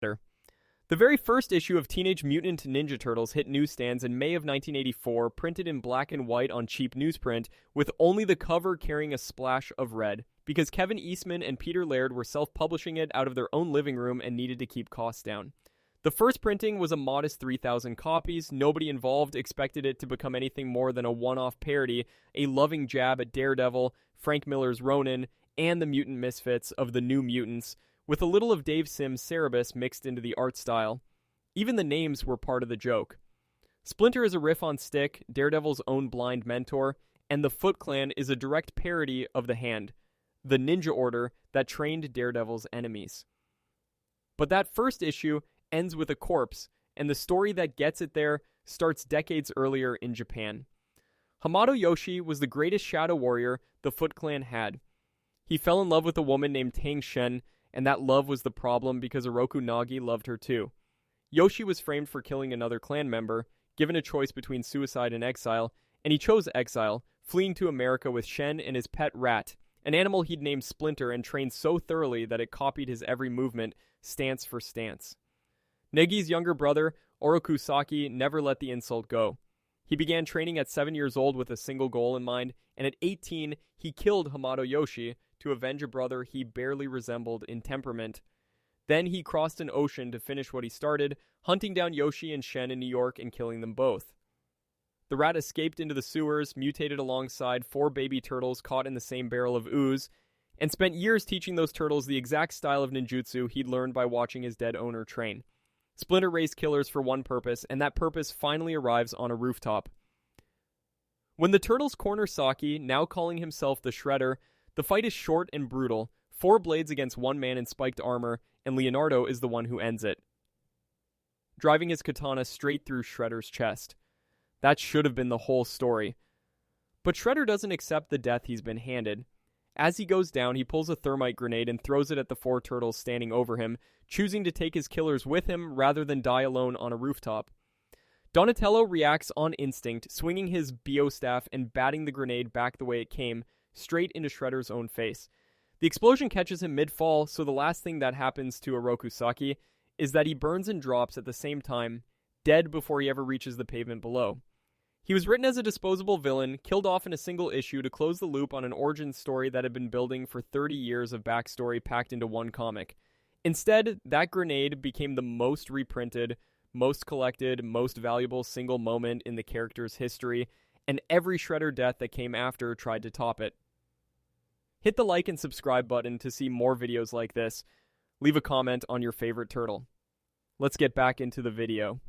The very first issue of Teenage Mutant Ninja Turtles hit newsstands in May of 1984, printed in black and white on cheap newsprint, with only the cover carrying a splash of red, because Kevin Eastman and Peter Laird were self-publishing it out of their own living room and needed to keep costs down. The first printing was a modest 3,000 copies. Nobody involved expected it to become anything more than a one-off parody, a loving jab at Daredevil, Frank Miller's Ronin, and the Mutant Misfits of the New Mutants, with a little of Dave Sim's Cerebus mixed into the art style. Even the names were part of the joke. Splinter is a riff on Stick, Daredevil's own blind mentor, and the Foot Clan is a direct parody of the Hand, the ninja order that trained Daredevil's enemies. But that first issue ends with a corpse, and the story that gets it there starts decades earlier in Japan. Hamato Yoshi was the greatest shadow warrior the Foot Clan had. He fell in love with a woman named Tang Shen, and that love was the problem because Oroku Nagi loved her too. Yoshi was framed for killing another clan member, given a choice between suicide and exile, and he chose exile, fleeing to America with Shen and his pet rat, an animal he'd named Splinter and trained so thoroughly that it copied his every movement, stance for stance. Negi's younger brother, Oroku Saki, never let the insult go. He began training at 7 years old with a single goal in mind, and at 18, he killed Hamato Yoshi to avenge a brother he barely resembled in temperament. Then he crossed an ocean to finish what he started, hunting down Yoshi and Shen in New York and killing them both. The rat escaped into the sewers, mutated alongside 4 baby turtles caught in the same barrel of ooze, and spent years teaching those turtles the exact style of ninjutsu he'd learned by watching his dead owner train. Splinter raised killers for one purpose, and that purpose finally arrives on a rooftop. When the turtles corner Saki, now calling himself the Shredder, the fight is short and brutal, 4 blades against 1 man in spiked armor, and Leonardo is the one who ends it, driving his katana straight through Shredder's chest. That should have been the whole story. But Shredder doesn't accept the death he's been handed. As he goes down, he pulls a thermite grenade and throws it at the 4 turtles standing over him, choosing to take his killers with him rather than die alone on a rooftop. Donatello reacts on instinct, swinging his Bio staff and batting the grenade back the way it came, straight into Shredder's own face. The explosion catches him mid-fall, so the last thing that happens to Oroku Saki is that he burns and drops at the same time, dead before he ever reaches the pavement below. He was written as a disposable villain, killed off in a single issue to close the loop on an origin story that had been building for 30 years of backstory packed into one comic. Instead, that grenade became the most reprinted, most collected, most valuable single moment in the character's history, and every Shredder death that came after tried to top it. Hit the like and subscribe button to see more videos like this. Leave a comment on your favorite turtle. Let's get back into the video.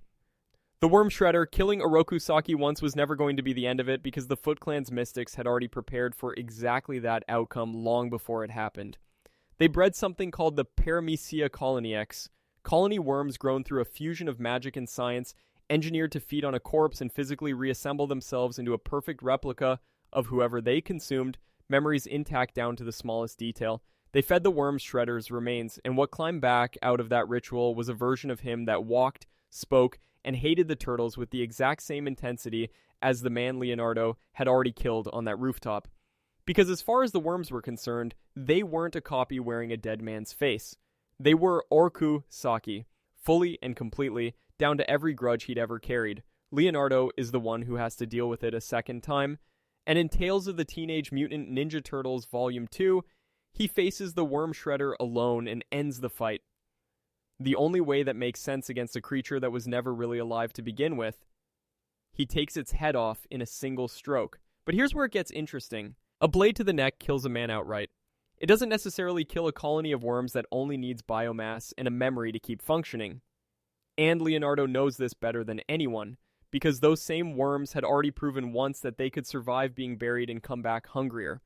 The Worm Shredder killing Oroku Saki once was never going to be the end of it because the Foot Clan's mystics had already prepared for exactly that outcome long before it happened. They bred something called the Paramecia Colony X, colony worms grown through a fusion of magic and science, engineered to feed on a corpse and physically reassemble themselves into a perfect replica of whoever they consumed, memories intact down to the smallest detail. They fed the worms Shredder's remains, and what climbed back out of that ritual was a version of him that walked, spoke, and hated the turtles with the exact same intensity as the man Leonardo had already killed on that rooftop. Because as far as the worms were concerned, they weren't a copy wearing a dead man's face. They were Oroku Saki, fully and completely, down to every grudge he'd ever carried. Leonardo is the one who has to deal with it a second time, and in Tales of the Teenage Mutant Ninja Turtles Volume 2, he faces the Worm Shredder alone and ends the fight. The only way that makes sense against a creature that was never really alive to begin with. He takes its head off in a single stroke. But here's where it gets interesting. A blade to the neck kills a man outright. It doesn't necessarily kill a colony of worms that only needs biomass and a memory to keep functioning. And Leonardo knows this better than anyone, because those same worms had already proven once that they could survive being buried and come back hungrier.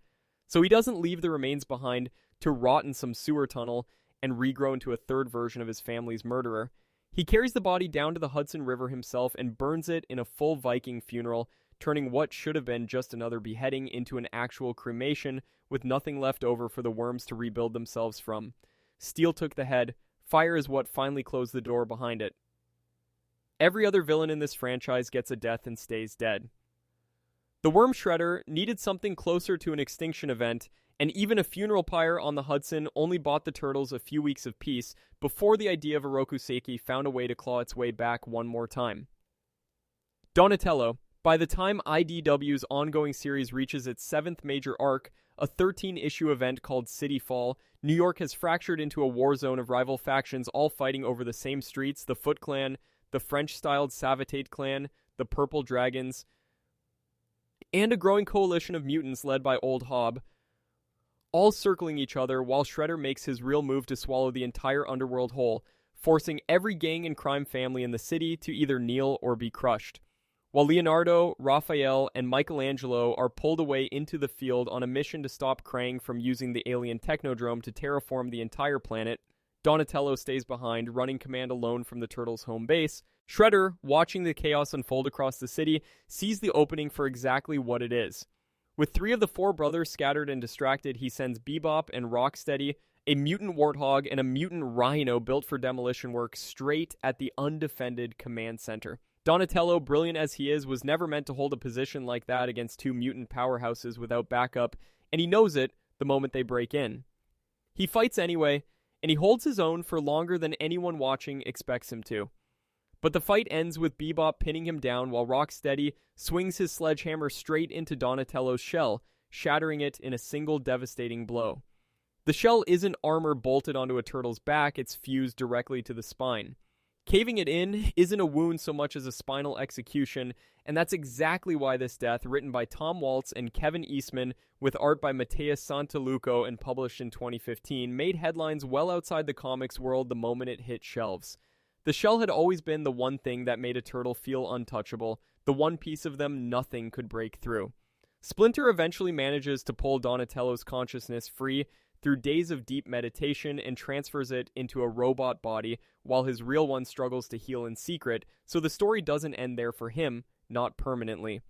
So he doesn't leave the remains behind to rot in some sewer tunnel and regrow into a third version of his family's murderer. He carries the body down to the Hudson River himself and burns it in a full Viking funeral, turning what should have been just another beheading into an actual cremation with nothing left over for the worms to rebuild themselves from. Steel took the head. Fire is what finally closed the door behind it. Every other villain in this franchise gets a death and stays dead. The Worm Shredder needed something closer to an extinction event, and even a funeral pyre on the Hudson only bought the Turtles a few weeks of peace before the idea of Oroku Saki found a way to claw its way back one more time. Donatello. By the time IDW's ongoing series reaches its 7th major arc, a 13-issue event called City Fall, New York has fractured into a war zone of rival factions all fighting over the same streets: the Foot Clan, the French-styled Savatate Clan, the Purple Dragons, and a growing coalition of mutants led by Old Hob, all circling each other while Shredder makes his real move to swallow the entire underworld whole, forcing every gang and crime family in the city to either kneel or be crushed. While Leonardo, Raphael, and Michelangelo are pulled away into the field on a mission to stop Krang from using the alien Technodrome to terraform the entire planet, Donatello stays behind, running command alone from the Turtles' home base. Shredder, watching the chaos unfold across the city, sees the opening for exactly what it is. With 3 of the 4 brothers scattered and distracted, he sends Bebop and Rocksteady, a mutant warthog, and a mutant rhino built for demolition work straight at the undefended command center. Donatello, brilliant as he is, was never meant to hold a position like that against 2 mutant powerhouses without backup, and he knows it the moment they break in. He fights anyway, and he holds his own for longer than anyone watching expects him to. But the fight ends with Bebop pinning him down while Rocksteady swings his sledgehammer straight into Donatello's shell, shattering it in a single devastating blow. The shell isn't armor bolted onto a turtle's back, it's fused directly to the spine. Caving it in isn't a wound so much as a spinal execution, and that's exactly why this death, written by Tom Waltz and Kevin Eastman with art by Matthias Santaluco and published in 2015, made headlines well outside the comics world the moment it hit shelves. The shell had always been the one thing that made a turtle feel untouchable, the one piece of them nothing could break through. Splinter eventually manages to pull Donatello's consciousness free through days of deep meditation and transfers it into a robot body while his real one struggles to heal in secret, so the story doesn't end there for him, not permanently.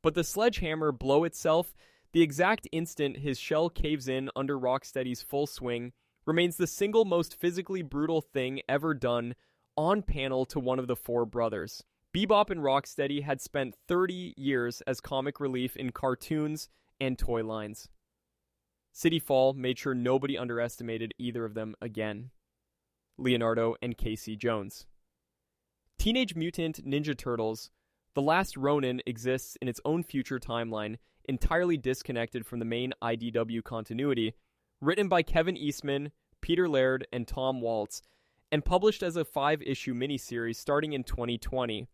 But the sledgehammer blow itself, the exact instant his shell caves in under Rocksteady's full swing, remains the single most physically brutal thing ever done on panel to one of the 4 brothers. Bebop and Rocksteady had spent 30 years as comic relief in cartoons and toy lines. City Fall made sure nobody underestimated either of them again. Leonardo and Casey Jones. Teenage Mutant Ninja Turtles, The Last Ronin, exists in its own future timeline, entirely disconnected from the main IDW continuity, written by Kevin Eastman, Peter Laird, and Tom Waltz, and published as a 5-issue miniseries starting in 2020.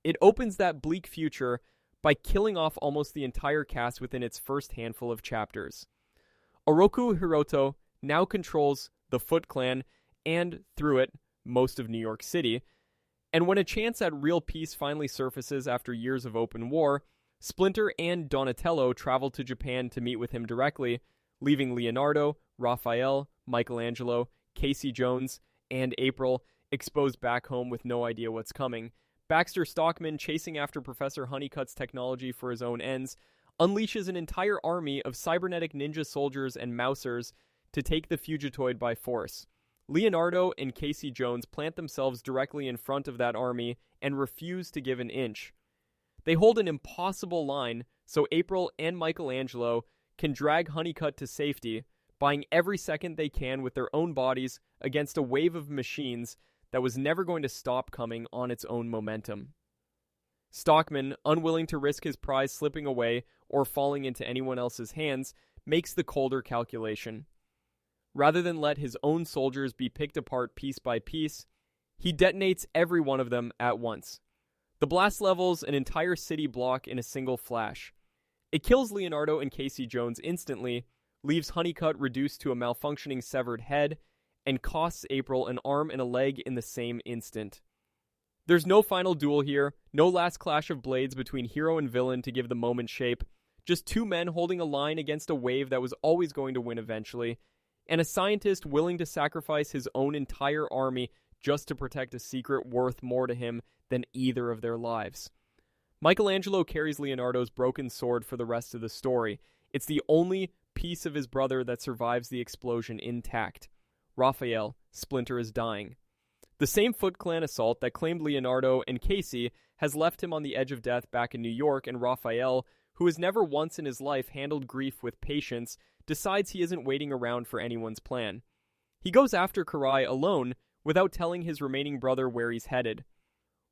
It opens that bleak future by killing off almost the entire cast within its first handful of chapters. Oroku Hiroto now controls the Foot Clan and, through it, most of New York City, and when a chance at real peace finally surfaces after years of open war, Splinter and Donatello travel to Japan to meet with him directly, leaving Leonardo, Raphael, Michelangelo, Casey Jones, and April exposed back home with no idea what's coming. Baxter Stockman, chasing after Professor Honeycutt's technology for his own ends, unleashes an entire army of cybernetic ninja soldiers and mousers to take the Fugitoid by force. Leonardo and Casey Jones plant themselves directly in front of that army and refuse to give an inch. They hold an impossible line so April and Michelangelo can drag Honeycutt to safety, buying every second they can with their own bodies against a wave of machines that was never going to stop coming on its own momentum. Stockman, unwilling to risk his prize slipping away or falling into anyone else's hands, makes the colder calculation. Rather than let his own soldiers be picked apart piece by piece, he detonates every one of them at once. The blast levels an entire city block in a single flash. It kills Leonardo and Casey Jones instantly, leaves Honeycutt reduced to a malfunctioning severed head, and costs April an arm and a leg in the same instant. There's no final duel here, no last clash of blades between hero and villain to give the moment shape, just 2 men holding a line against a wave that was always going to win eventually, and a scientist willing to sacrifice his own entire army just to protect a secret worth more to him than either of their lives. Michelangelo carries Leonardo's broken sword for the rest of the story. It's the only piece of his brother that survives the explosion intact. Raphael, Splinter is dying. The same Foot Clan assault that claimed Leonardo and Casey has left him on the edge of death back in New York, and Raphael, who has never once in his life handled grief with patience, decides he isn't waiting around for anyone's plan. He goes after Karai alone, without telling his remaining brother where he's headed.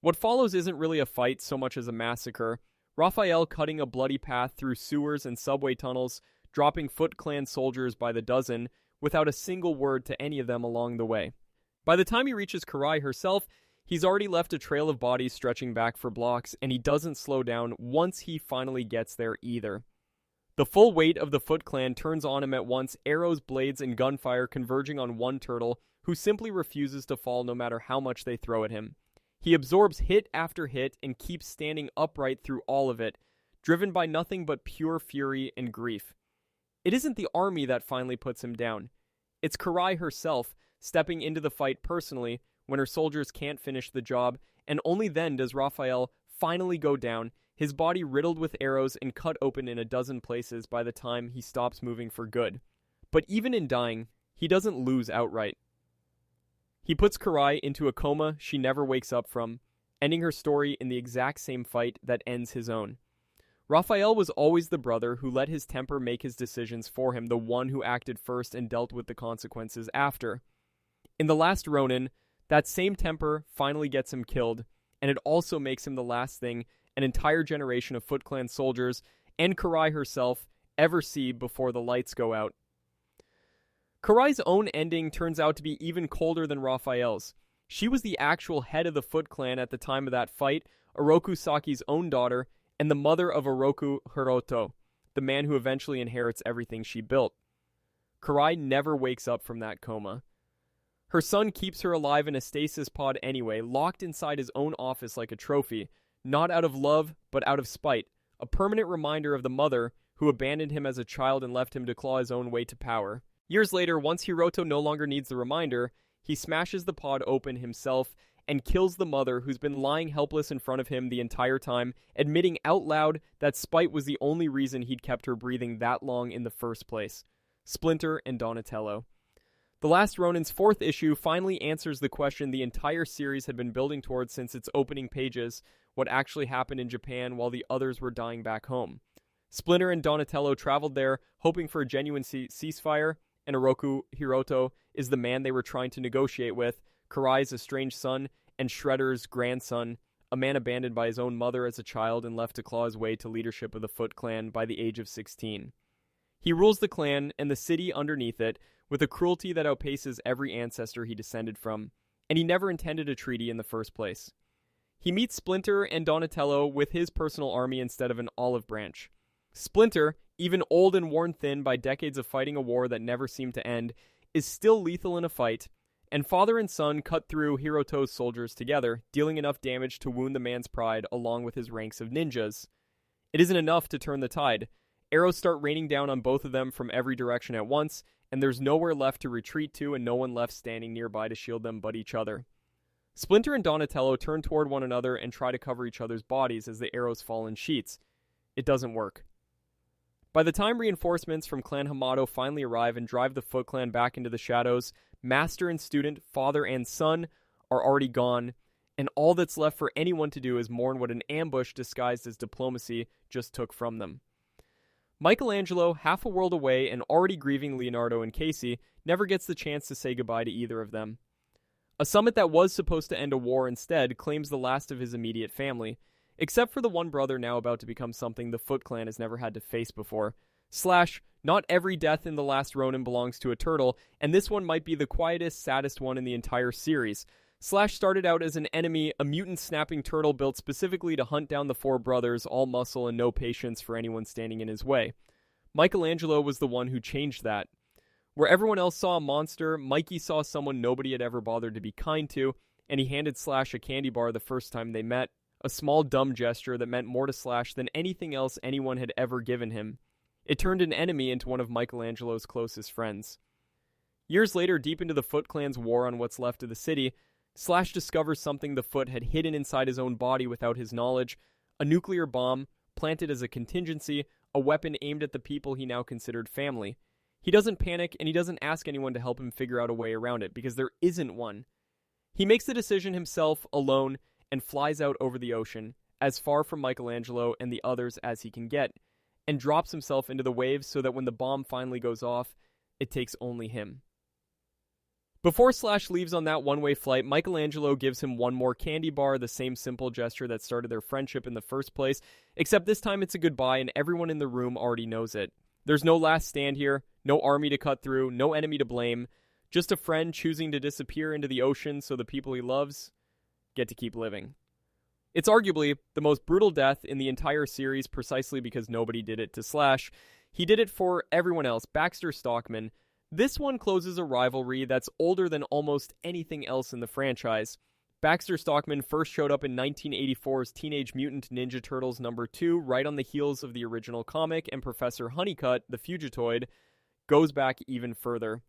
What follows isn't really a fight so much as a massacre, Raphael cutting a bloody path through sewers and subway tunnels, dropping Foot Clan soldiers by the dozen, without a single word to any of them along the way. By the time he reaches Karai herself, he's already left a trail of bodies stretching back for blocks, and he doesn't slow down once he finally gets there either. The full weight of the Foot Clan turns on him at once, arrows, blades, and gunfire converging on one turtle, who simply refuses to fall no matter how much they throw at him. He absorbs hit after hit and keeps standing upright through all of it, driven by nothing but pure fury and grief. It isn't the army that finally puts him down. It's Karai herself, stepping into the fight personally when her soldiers can't finish the job, and only then does Raphael finally go down, his body riddled with arrows and cut open in a dozen places by the time he stops moving for good. But even in dying, he doesn't lose outright. He puts Karai into a coma she never wakes up from, ending her story in the exact same fight that ends his own. Raphael was always the brother who let his temper make his decisions for him, the one who acted first and dealt with the consequences after. In The Last Ronin, that same temper finally gets him killed, and it also makes him the last thing an entire generation of Foot Clan soldiers and Karai herself ever see before the lights go out. Karai's own ending turns out to be even colder than Raphael's. She was the actual head of the Foot Clan at the time of that fight, Oroku Saki's own daughter, and the mother of Oroku Hiroto, the man who eventually inherits everything she built. Karai never wakes up from that coma. Her son keeps her alive in a stasis pod anyway, locked inside his own office like a trophy, not out of love, but out of spite, a permanent reminder of the mother who abandoned him as a child and left him to claw his own way to power. Years later, once Hiroto no longer needs the reminder, he smashes the pod open himself and kills the mother who's been lying helpless in front of him the entire time, admitting out loud that spite was the only reason he'd kept her breathing that long in the first place. Splinter and Donatello. The Last Ronin's fourth issue finally answers the question the entire series had been building towards since its opening pages, what actually happened in Japan while the others were dying back home. Splinter and Donatello traveled there, hoping for a genuine ceasefire, and Oroku Hiroto is the man they were trying to negotiate with, Karai's estranged son, and Shredder's grandson, a man abandoned by his own mother as a child and left to claw his way to leadership of the Foot Clan by the age of 16. He rules the clan and the city underneath it with a cruelty that outpaces every ancestor he descended from, and he never intended a treaty in the first place. He meets Splinter and Donatello with his personal army instead of an olive branch. Splinter, even old and worn thin by decades of fighting a war that never seemed to end, is still lethal in a fight, and father and son cut through Hiroto's soldiers together, dealing enough damage to wound the man's pride along with his ranks of ninjas. It isn't enough to turn the tide. Arrows start raining down on both of them from every direction at once, and there's nowhere left to retreat to and no one left standing nearby to shield them but each other. Splinter and Donatello turn toward one another and try to cover each other's bodies as the arrows fall in sheets. It doesn't work. By the time reinforcements from Clan Hamato finally arrive and drive the Foot Clan back into the shadows, master and student, father and son, are already gone, and all that's left for anyone to do is mourn what an ambush disguised as diplomacy just took from them. Michelangelo, half a world away and already grieving Leonardo and Casey, never gets the chance to say goodbye to either of them. A summit that was supposed to end a war instead claims the last of his immediate family, except for the one brother now about to become something the Foot Clan has never had to face before. Not every death in The Last Ronin belongs to a turtle, and this one might be the quietest, saddest one in the entire series. Started out as an enemy, a mutant snapping turtle built specifically to hunt down the four brothers, all muscle and no patience for anyone standing in his way. Michelangelo was the one who changed that. Where everyone else saw a monster, Mikey saw someone nobody had ever bothered to be kind to, and he handed Slash a candy bar the first time they met, a small dumb gesture that meant more to Slash than anything else anyone had ever given him. It turned an enemy into one of Michelangelo's closest friends. Years later, deep into the Foot Clan's war on what's left of the city, Slash discovers something the Foot had hidden inside his own body without his knowledge, a nuclear bomb, planted as a contingency, a weapon aimed at the people he now considered family. He doesn't panic, and he doesn't ask anyone to help him figure out a way around it, because there isn't one. He makes the decision himself, alone, and flies out over the ocean, as far from Michelangelo and the others as he can get. and drops himself into the waves so that when the bomb finally goes off, it takes only him. Before Slash leaves on that one-way flight, Michelangelo gives him one more candy bar, the same simple gesture that started their friendship in the first place, except this time it's a goodbye and everyone in the room already knows it. There's no last stand here, no army to cut through, no enemy to blame, just a friend choosing to disappear into the ocean so the people he loves get to keep living. It's arguably the most brutal death in the entire series precisely because nobody did it to Slash. He did it for everyone else, Baxter Stockman. This one closes a rivalry that's older than almost anything else in the franchise. Baxter Stockman first showed up in 1984's Teenage Mutant Ninja Turtles #2, right on the heels of the original comic, and Professor Honeycutt, the Fugitoid, goes back even further,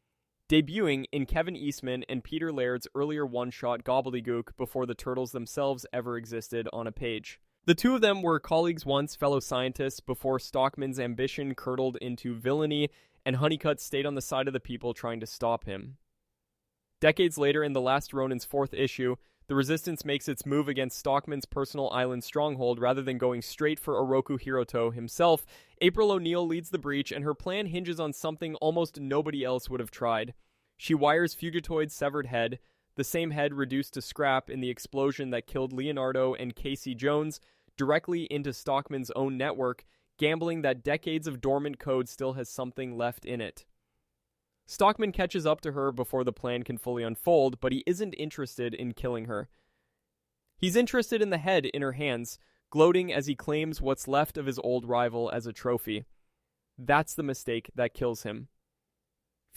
debuting in Kevin Eastman and Peter Laird's earlier one-shot Gobbledygook before the Turtles themselves ever existed on a page. The two of them were colleagues once, fellow scientists, before Stockman's ambition curdled into villainy, and Honeycutt stayed on the side of the people trying to stop him. Decades later, in the Last Ronin's 4th issue, the Resistance makes its move against Stockman's personal island stronghold rather than going straight for Oroku Hiroto himself. April O'Neil leads the breach, and her plan hinges on something almost nobody else would have tried. She wires Fugitoid's severed head, the same head reduced to scrap in the explosion that killed Leonardo and Casey Jones, directly into Stockman's own network, gambling that decades of dormant code still has something left in it. Stockman catches up to her before the plan can fully unfold, but he isn't interested in killing her. He's interested in the head in her hands, gloating as he claims what's left of his old rival as a trophy. That's the mistake that kills him.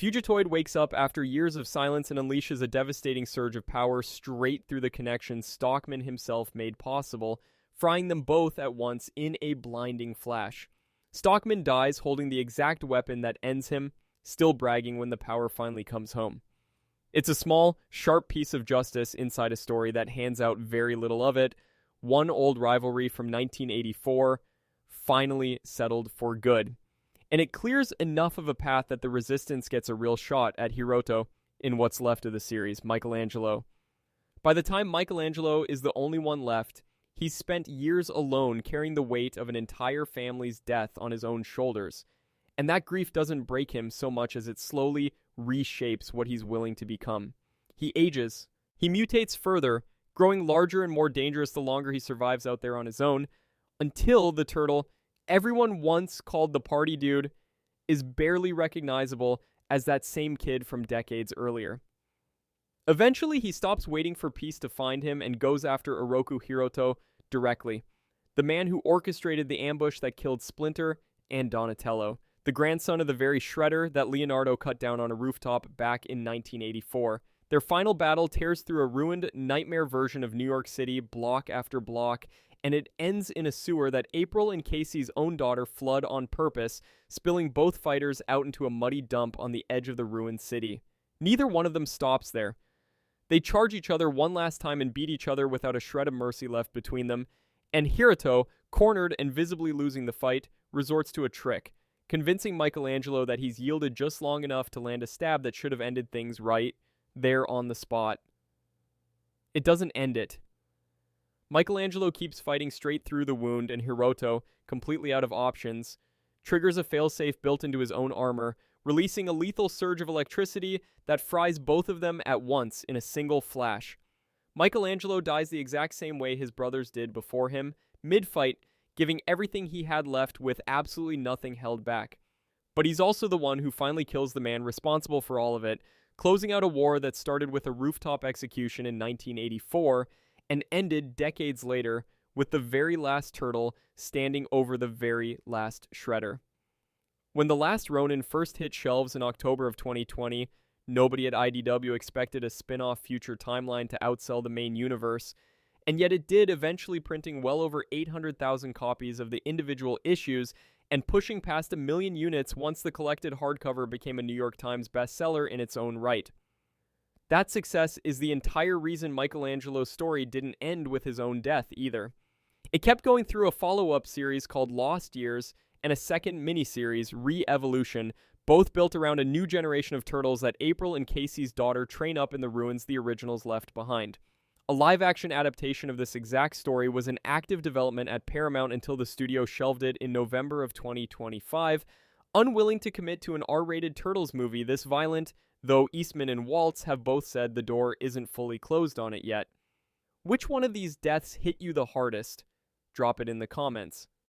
Fugitoid wakes up after years of silence and unleashes a devastating surge of power straight through the connection Stockman himself made possible, frying them both at once in a blinding flash. Stockman dies holding the exact weapon that ends him, still bragging when the power finally comes home. It's a small, sharp piece of justice inside a story that hands out very little of it. One old rivalry from 1984, finally settled for good. And it clears enough of a path that the Resistance gets a real shot at Hiroto in what's left of the series, Michelangelo. By the time Michelangelo is the only one left, he's spent years alone carrying the weight of an entire family's death on his own shoulders. And that grief doesn't break him so much as it slowly reshapes what he's willing to become. He ages. He mutates further, growing larger and more dangerous the longer he survives out there on his own, until the turtle everyone once called the party dude is barely recognizable as that same kid from decades earlier. Eventually, he stops waiting for peace to find him and goes after Oroku Hiroto directly, the man who orchestrated the ambush that killed Splinter and Donatello, the grandson of the very shredder that Leonardo cut down on a rooftop back in 1984. Their final battle tears through a ruined nightmare version of New York City, block after block, and it ends in a sewer that April and Casey's own daughter flood on purpose, spilling both fighters out into a muddy dump on the edge of the ruined city. Neither one of them stops there. They charge each other one last time and beat each other without a shred of mercy left between them, and Hiroto, cornered and visibly losing the fight, resorts to a trick, convincing Michelangelo that he's yielded just long enough to land a stab that should have ended things right there on the spot. It doesn't end it. Michelangelo keeps fighting straight through the wound, and Hiroto, completely out of options, triggers a failsafe built into his own armor, releasing a lethal surge of electricity that fries both of them at once in a single flash. Michelangelo dies the exact same way his brothers did before him, mid-fight, giving everything he had left with absolutely nothing held back. But he's also the one who finally kills the man responsible for all of it, closing out a war that started with a rooftop execution in 1984 and ended decades later with the very last turtle standing over the very last shredder. When The Last Ronin first hit shelves in October of 2020, nobody at IDW expected a spin-off future timeline to outsell the main universe, and yet it did, eventually printing well over 800,000 copies of the individual issues and pushing past 1 million units once the collected hardcover became a New York Times bestseller in its own right. That success is the entire reason Michelangelo's story didn't end with his own death either. It kept going through a follow-up series called Lost Years and a second miniseries, Re-Evolution, both built around a new generation of turtles that April and Casey's daughter train up in the ruins the originals left behind. A live-action adaptation of this exact story was in active development at Paramount until the studio shelved it in November of 2025. Unwilling to commit to an R-rated Turtles movie this violent, though Eastman and Waltz have both said the door isn't fully closed on it yet. Which one of these deaths hit you the hardest? Drop it in the comments.